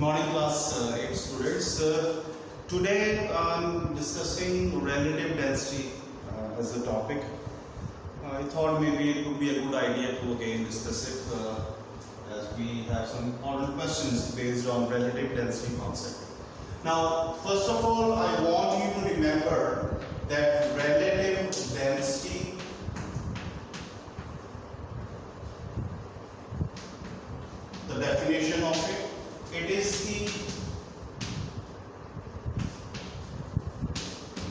Morning class 8 students. Today I'm discussing relative density as a topic. I thought maybe it would be a good idea to again discuss it as we have some important questions based on relative density concept. Now, first of all, I want you to remember that relative density the definition of it is the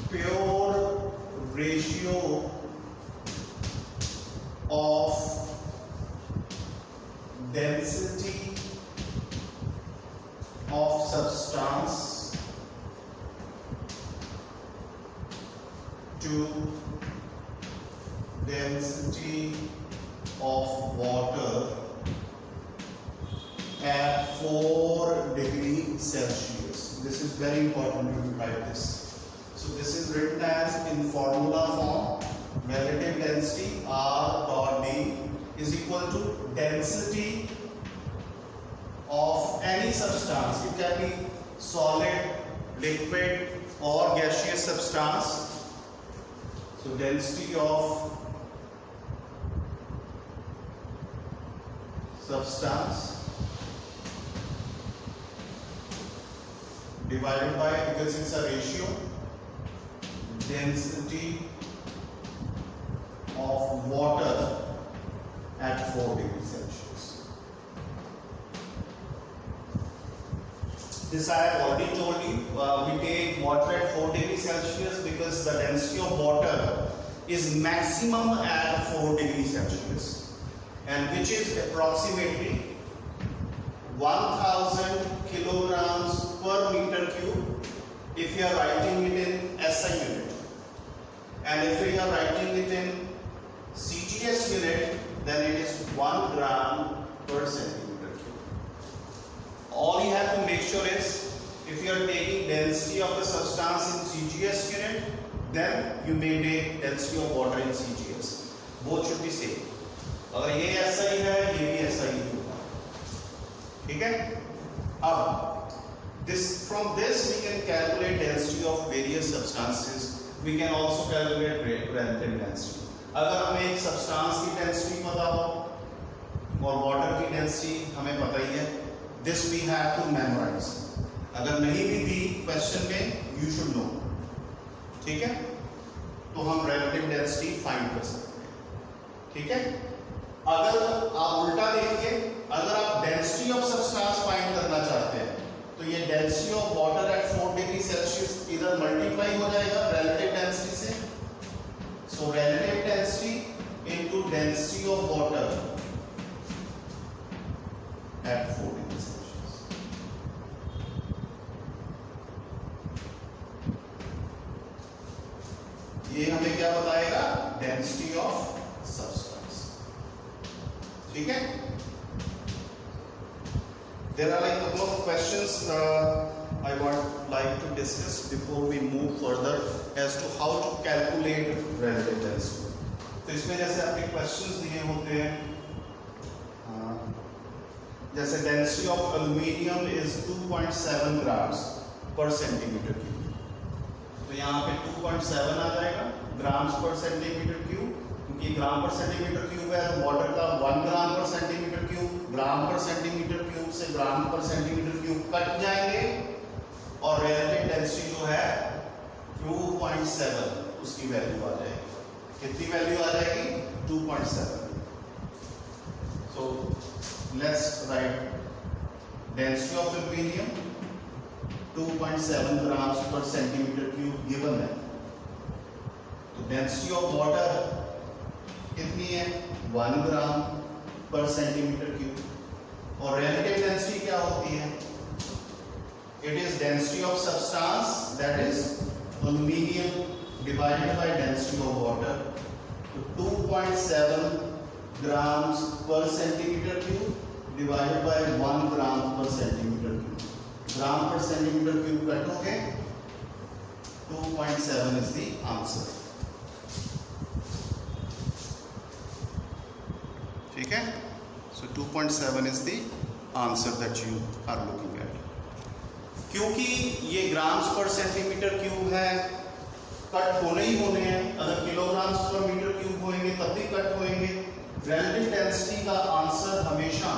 pure ratio of density of substance to density of water at 4 degrees Celsius. This is very important to write this. So this is written as in formula form. Relative density R dot D is equal to density of any substance. It can be solid, liquid or gaseous substance. So density of substance divided by, because it's a ratio, density of water at 4 degrees Celsius. This I have already told you. We take water at 4 degrees Celsius because the density of water is maximum at 4 degrees Celsius, and which is approximately 1000 kilograms per meter cube if you are writing it in SI unit, and if you are writing it in CGS unit, then it is 1 gram per centimeter cube. All you have to make sure is, if you are taking density of the substance in CGS unit, then you may take density of water in CGS. Both should be same. अगर ये SI है, ये भी SI ही होगा. ठीक है? अब from this we can calculate density of various substances. We can also calculate relative density. अगर हमें एक substance की density पता हो और water की density हमें पता ही है, this we have to memorize. अगर नहीं भी थी question में, you should know. ठीक है? तो हम relative density find कर सकते हैं. ठीक है? अगर आप उल्टा देखिए, अगर आप density of substance find करना चाहते हैं, तो ये density of water at 4 degree Celsius इधर multiply हो जाएगा relative density से. So relative density into density of water at 4 degree Celsius. ये हमें क्या बताएगा? Density of substance. ठीक है? There are like a couple of questions I would like to discuss before we move further as to how to calculate relative density. तो इसमें जैसे आपके questions दिए होते हैं, जैसे density of aluminium is 2.7 grams per centimeter cube. तो यहाँ पे 2.7 आ जाएगा grams per centimeter cube, क्योंकि ग्राम पर सेंटीमीटर क्यूब है, तो वाटर का 1 gram per centimetre cube, gram per centimetre cube से ग्राम पर सेंटीमीटर क्यूब कट जाएंगे और रिलेटिव डेंसिटी जो है 2.7 उसकी वैल्यू आ जाएगी. कितनी वैल्यू आ जाएगी? 2.7. So let's write density of aluminium 2.7 grams per centimetre cube given है. तो डेंसिटी ऑफ वाटर कितनी है? 1 ग्राम पर सेंटीमीटर क्यूब. और रिलेटिव डेंसिटी क्या होती है? It is density of substance, that is aluminium divided by density of water. तो 2.7 grams per centimetre cube divided by 1 gram per centimetre cube. Gram per centimetre cube कटोगे, 2.7 is the answer. ठीक है? So 2.7 is the answer that you are looking at. क्योंकि ये grams per centimetre cube है, cut होने ही होने हैं। अगर किलोग्राम्स पर मीटर क्यूब होंगे तब भी कट होंगे। रिलेटिव डेंसिटी का आंसर हमेशा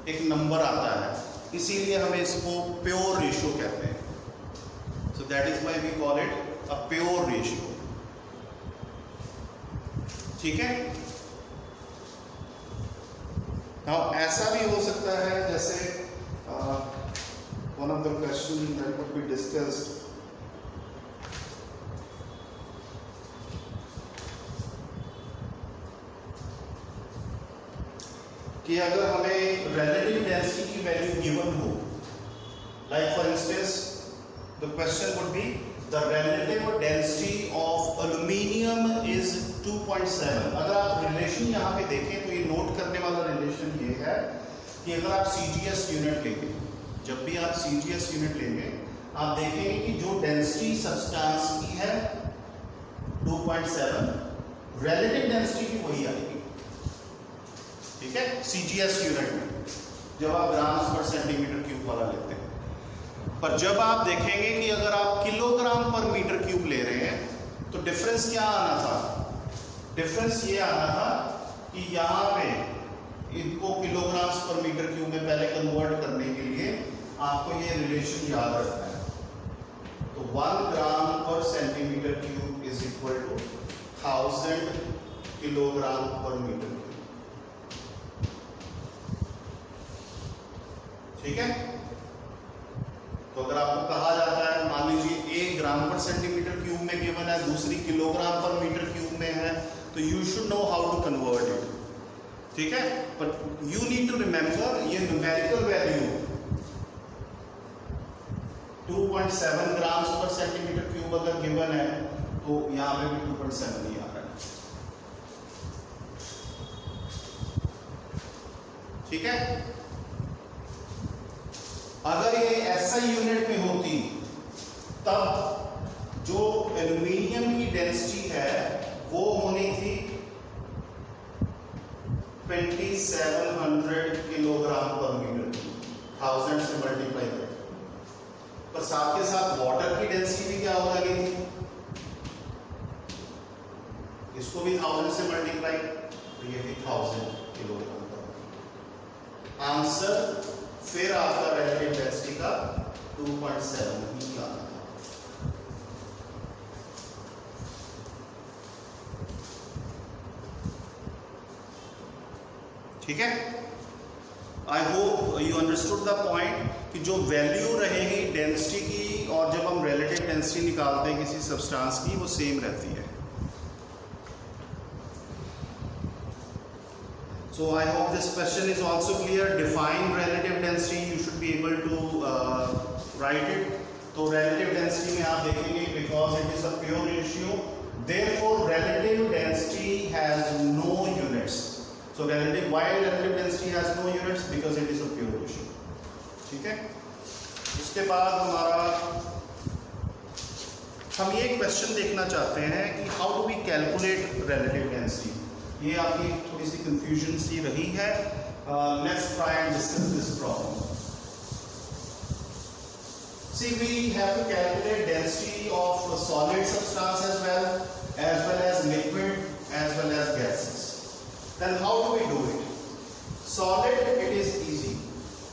एक नंबर आता है, इसीलिए हमें इसको प्योर रेशियो कहते हैं। So that is why we call it a pure ratio. ठीक है। नाउ ऐसा भी हो सकता है जैसे one of the question that would be discussed, कि अगर हमें रिलेटिव डेंसिटी की वैल्यू गिवन हो, like for instance the question would be the relative density of aluminium is 2.7। अगर आप रिलेशन यहाँ पे देखें तो ये नोट करने वाला रिलेशन ये है कि अगर आप CGS यूनिट लेंगे, जब भी आप CGS यूनिट लेंगे आप देखेंगे कि जो डेंसिटी सब्सटेंस की है 2.7, रिलेटिव डेंसिटी भी वही आएगी। ठीक है, CGS यूनिट में जब आप ग्राम्स पर सेंटीमीटर क्यूब वाला लेते हैं। पर जब आप देखेंगे कि अगर आप किलोग्राम पर मीटर क्यूब ले रहे हैं तो डिफरेंस क्या आना था? डिफरेंस ये आना था कि यहाँ पे इनको किलोग्राम्स पर मीटर क्यूब में पहले कन्वर्ट करने के लिए आपको ये रिलेशन याद रखना है। तो 1 gram per centimetre cube is equal to 1000 kilogram per metre cube. ठीक है। तो अगर आपको कहा जाता है, मान लीजिए 1 ग्राम पर सेंटीमीटर क्यूब में गिवन है, दूसरी किलोग्राम पर मीटर क्यूब में है, तो you should know how to convert it. ठीक है। But you need to remember ये numerical value 2.7 grams per centimetre cube अगर गिवन है तो यहां पे भी 2.7 ही आ रहा है। ठीक है। अगर ये SI यूनिट में होती तब जो एल्यूमिनियम की डेंसिटी है वो होनी थी 2700 किलोग्राम पर मीटर क्यूब, 1000 से मल्टीप्लाई करके। पर साथ के साथ वाटर की डेंसिटी भी क्या हो जाएगी, इसको भी 1000 से मल्टीप्लाई, तो ये भी 1000 किलोग्राम पर। आंसर फिर आपका रिलेटिव डेंसिटी का 2.7 ही आना था। ठीक है। I hope you understood the point कि जो वैल्यू रहेगी डेंसिटी की और जब हम रिलेटिव डेंसिटी निकालते हैं किसी सब्सटेंस की, वो सेम रहती है। So I hope this question is also clear. Define relative density. You should be able to write it. तो relative density में आप देखेंगे because it is a pure ratio. Therefore, relative density has no units. So why relative density has no units? Because it is a pure ratio. ठीक है। उसके बाद हम ये क्वेश्चन देखना चाहते हैं कि how do we calculate relative density? ये आपकी थोड़ी सी कंफ्यूजन सी रही है। Let's try and discuss this problem. See, we have to calculate density of solid substance as well as liquid as well as gases. Then how do we do it? Solid, it is easy.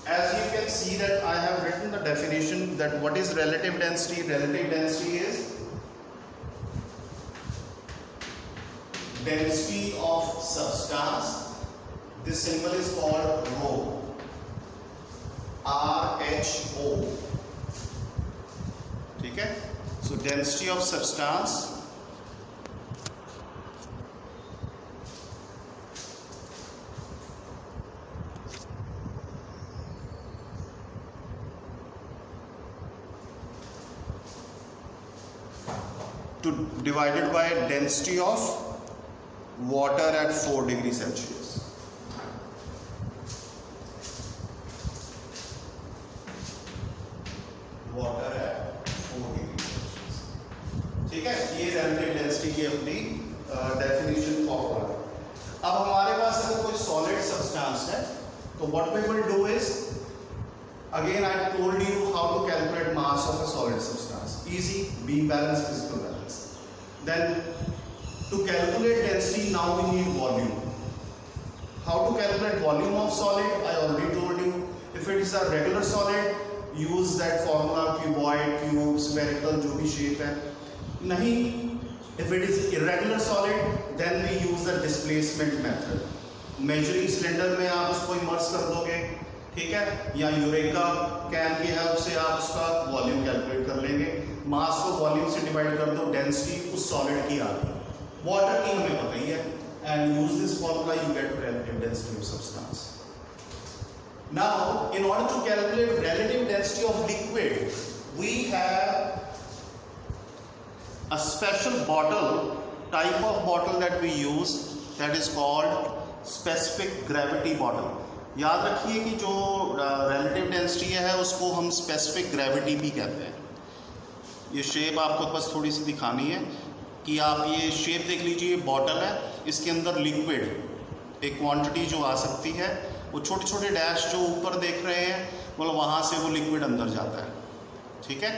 As you can see that I have written the definition that what is relative density. Relative density is density of substance. This symbol is called rho, RHO. ठीक है। So density of substance divided by density of water at 4 degrees Celsius. Water at 4 degrees Celsius. ठीक है। ये relative density की अपनी definition formula. अब हमारे पास अगर कोई solid substance है तो what we will do is Again, I told you how to calculate mass of a solid substance. Easy, beam balance, physical balance. Then to calculate density, now we need volume. How to calculate volume of solid? I already told you. If it is a regular solid, use that formula, cuboid, cube, spherical, जो भी shape है. नहीं, if it is irregular solid, then we use the displacement method. Measuring cylinder में आप उसको immerse कर दोगे, ठीक है, या यूरेका कैन की हेल्प से आप उसका वॉल्यूम कैलकुलेट कर लेंगे. मास को वॉल्यूम से डिवाइड कर दो, डेंसिटी उस सॉलिड की आ गई. वाटर की हमें पता ही है, and use this formula you get relative density of substance. Now in order to calculate relative density of liquid, we have a special bottle, type of bottle that we use, that is called specific gravity bottle. याद रखिए कि जो relative density है उसको हम specific gravity भी कहते हैं. ये शेप आपको बस थोड़ी सी दिखानी है कि आप ये शेप देख लीजिए. बॉटल है, इसके अंदर लिक्विड एक क्वांटिटी जो आ सकती है, वो छोटे छोटे डैश जो ऊपर देख रहे हैं, मतलब वहाँ से वो लिक्विड अंदर जाता है, ठीक है.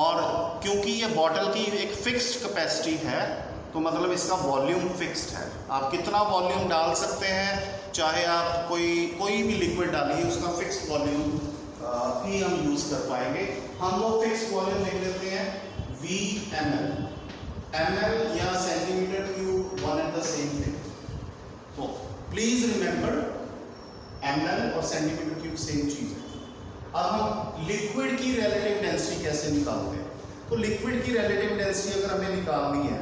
और क्योंकि ये बॉटल की एक फिक्स्ड कैपेसिटी है, तो मतलब इसका वॉल्यूम फिक्स्ड है. आप कितना वॉल्यूम डाल सकते हैं, चाहे आप कोई भी लिक्विड डालिए, उसका फिक्स्ड वॉल्यूम ही हम यूज कर पाएंगे. हम वो फिक्स्ड वॉल्यूम लिख लेते हैं VmL. ml या centimetre cube, one and the same thing. तो प्लीज रिमेंबर ml और सेंटीमीटर क्यूब सेम चीज है. अब हम लिक्विड की रिलेटिव डेंसिटी कैसे निकालते हैं? तो लिक्विड की रिलेटिव डेंसिटी अगर हमें निकालनी है,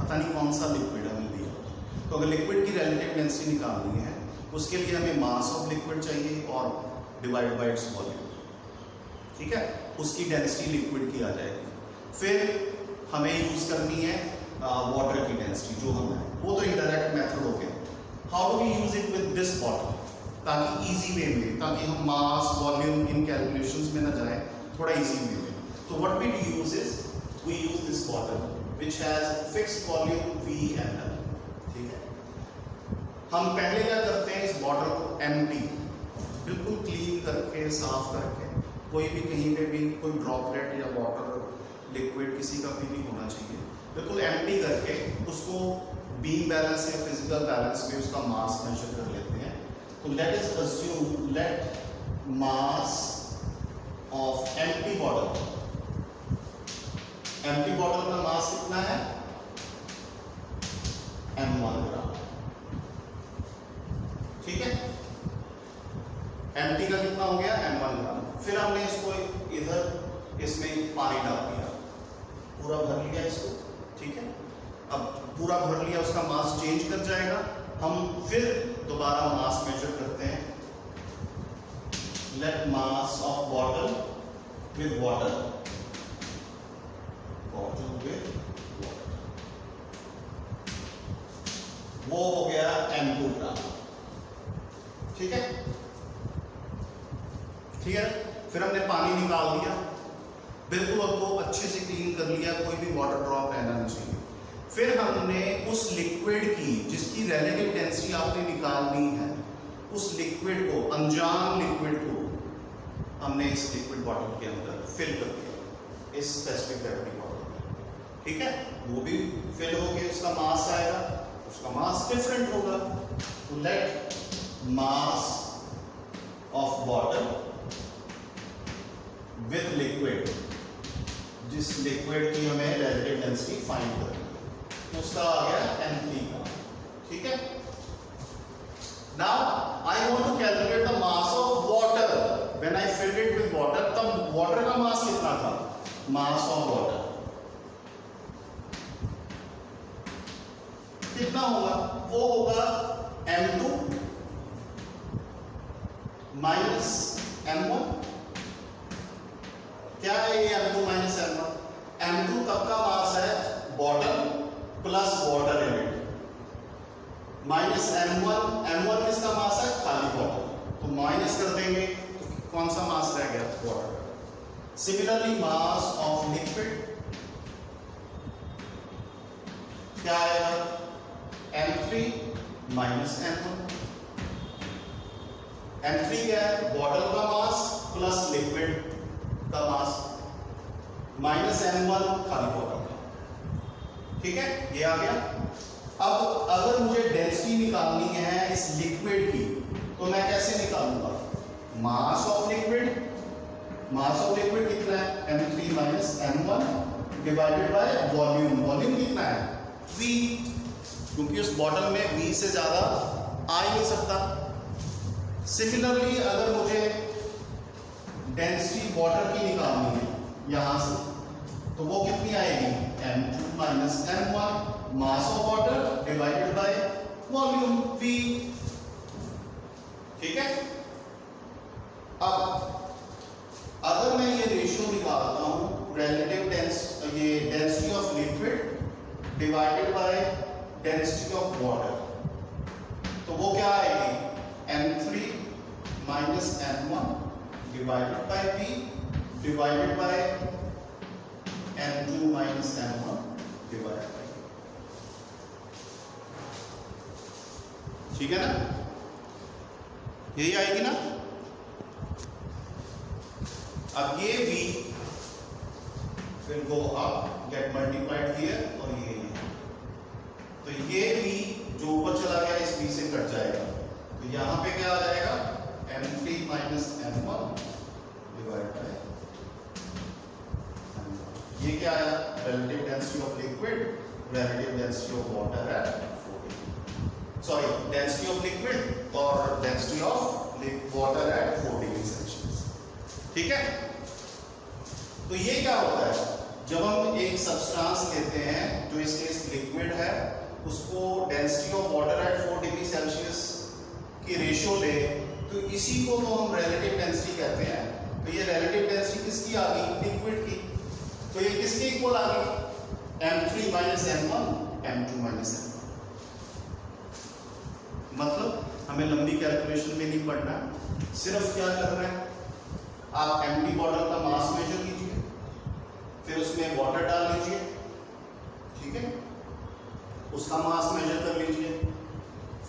पता नहीं कौन सा लिक्विड हमें दिया, तो अगर लिक्विड की रिलेटिव डेंसिटी निकालनी है, उसके लिए हमें मास ऑफ लिक्विड चाहिए और डिवाइड बाय इट्स वॉल्यूम, ठीक है. उसकी डेंसिटी लिक्विड की आ जाएगी. फिर हमें यूज करनी है वाटर की डेंसिटी जो हम है, वो तो इनडायरेक्ट मेथड हो गया. How do we use it with this bottle, ताकि इजी वे में, ताकि हम मास वॉल्यूम इन कैलकुलेशंस में ना जाए, थोड़ा इजी वे में. तो what we use is, we use this bottle which has fixed volume VmL, ठीक है. हम पहले क्या करते हैं, इस बॉटल को एम्प्टी, बिल्कुल क्लीन करके, साफ करके, कोई भी कहीं पे भी कोई ड्रॉपलेट या वाटर लिक्विड किसी का भी नहीं होना चाहिए, बिल्कुल एम्प्टी करके उसको बीम बैलेंस या फिजिकल बैलेंस में उसका मास मेजर कर लेते हैं. तो let us assume, let mass of empty bottle, empty bottle का मास कितना है, m1 ग्राम, ठीक है. एम्प्टी का कितना हो गया, m1 ग्राम. फिर हमने इसको इधर इसमें पानी डाल दिया, पूरा भर लिया इसको, ठीक है. अब पूरा भर लिया, उसका मास चेंज कर जाएगा. हम फिर दोबारा मास मेजर करते हैं. Let mass of bottle with water, वो हो गया m2 ग्राम, ठीक है. ठीक है. फिर हमने पानी निकाल दिया, बिल्कुल उसको अच्छे से क्लीन कर लिया, कोई भी वाटर ड्रॉप रहना नहीं चाहिए. फिर हमने उस लिक्विड की जिसकी रिलेटिव डेंसिटी आपने निकालनी है, उस लिक्विड को, अनजान लिक्विड को हमने इस लिक्विड बॉटल के अंदर फिल कर दिया, इस स्पेसिफिक ग्रेविटी बॉटल में, ठीक है. वो भी फिल होके उसका मास आएगा, उसका मास डिफरेंट होगा. तो let mass of bottle with liquid, जिस लिक्विड की हमें रिलेटिव डेंसिटी फाइंड करनी है, उसका आ गया m3 का, ठीक है. Now I want to calculate the mass of water. When I filled it with water, तब वाटर का मास कितना था, मास ऑफ वाटर कितना होगा, वो होगा m2 माइनस m1. क्या है ये m2 माइनस m1? m2 कब का मास है, bottle plus water in it, minus m1 किसका मास है, खाली बॉटल. तो माइनस कर देंगे, तो कौन सा मास रह गया, water. Similarly mass of liquid क्या आएगा, m3 माइनस m1. M3 क्या है, बॉटल का मास प्लस लिक्विड का मास माइनस M1 खाली बॉटल का, ठीक है, ये आ गया। अब अगर मुझे डेंसिटी निकालनी है इस लिक्विड की तो मैं कैसे निकालूंगा, mass of liquid, mass of liquid कितना है M3 minus M1 divided by volume, volume कितना है V, क्योंकि उस बॉटल में V से ज्यादा आ ही नहीं सकता। सिमिलरली अगर मुझे डेंसिटी वाटर की निकालनी है यहां से तो वो कितनी आएगी M2 minus M1 mass of water divided by volume V, ठीक है। अब अगर मैं ये रेशियो निकालता हूं relative density of liquid divided by density of water तो वो क्या आएगी M3 minus M1 divided by V divided by M2 minus M1 divided by, ठीक है ना, यही आएगी ना। अब ये V will go up, get multiplied here और ये तो ये V जो ऊपर चला गया इस V से कट जाएगा तो यहां पे क्या आ जाएगा M3 minus M1 divide by, ये क्या आया relative density of liquid, relative density of water at 4 sorry density of liquid और density of water at 4 degree Celsius, ठीक है। तो ये क्या होता है जब हम एक सब्सटेंस लेते हैं जो इस केस लिक्विड है उसको density of water at 4 degree Celsius की रेशियो ले तो इसी को तो हम रिलेटिव डेंसिटी कहते हैं। तो ये रिलेटिव डेंसिटी किसकी आ गई लिक्विड की, तो ये किसके इक्वल आ गई M3 minus M1 M2 minus M1। मतलब हमें लंबी कैलकुलेशन में नहीं पढ़ना, सिर्फ क्या करना है आप एम्प्टी बॉटल का मास मेजर कीजिए फिर उसमें वाटर डाल लीजिए, ठीक है, उसका मास मेजर कर लीजिए,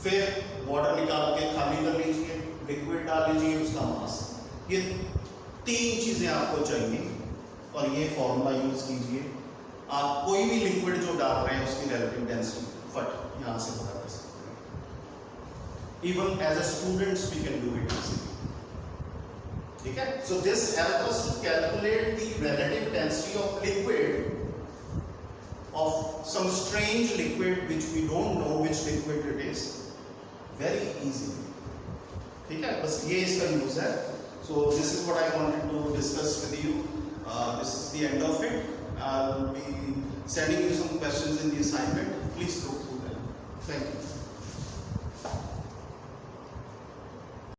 फिर वाटर निकाल के खाली कर लीजिए, लिक्विड डाल लीजिए, उसका मास, ये 3 चीजें आपको चाहिए और ये फॉर्मूला यूज कीजिए। आप कोई भी लिक्विड जो डाल रहे हैं उसकी रिलेटिव डेंसिटी फट यहां से पता कर सकते हैं। Even as a students we can do it easily, ठीक है। So this help us to calculate the relative density of liquid of some strange liquid which we don't know which liquid it is very easily, ठीक है, बस ये इसका use है। So this is what I wanted to discuss with you. This is the end of it. I'll be sending you some questions in the assignment. Please go through them. Thank you.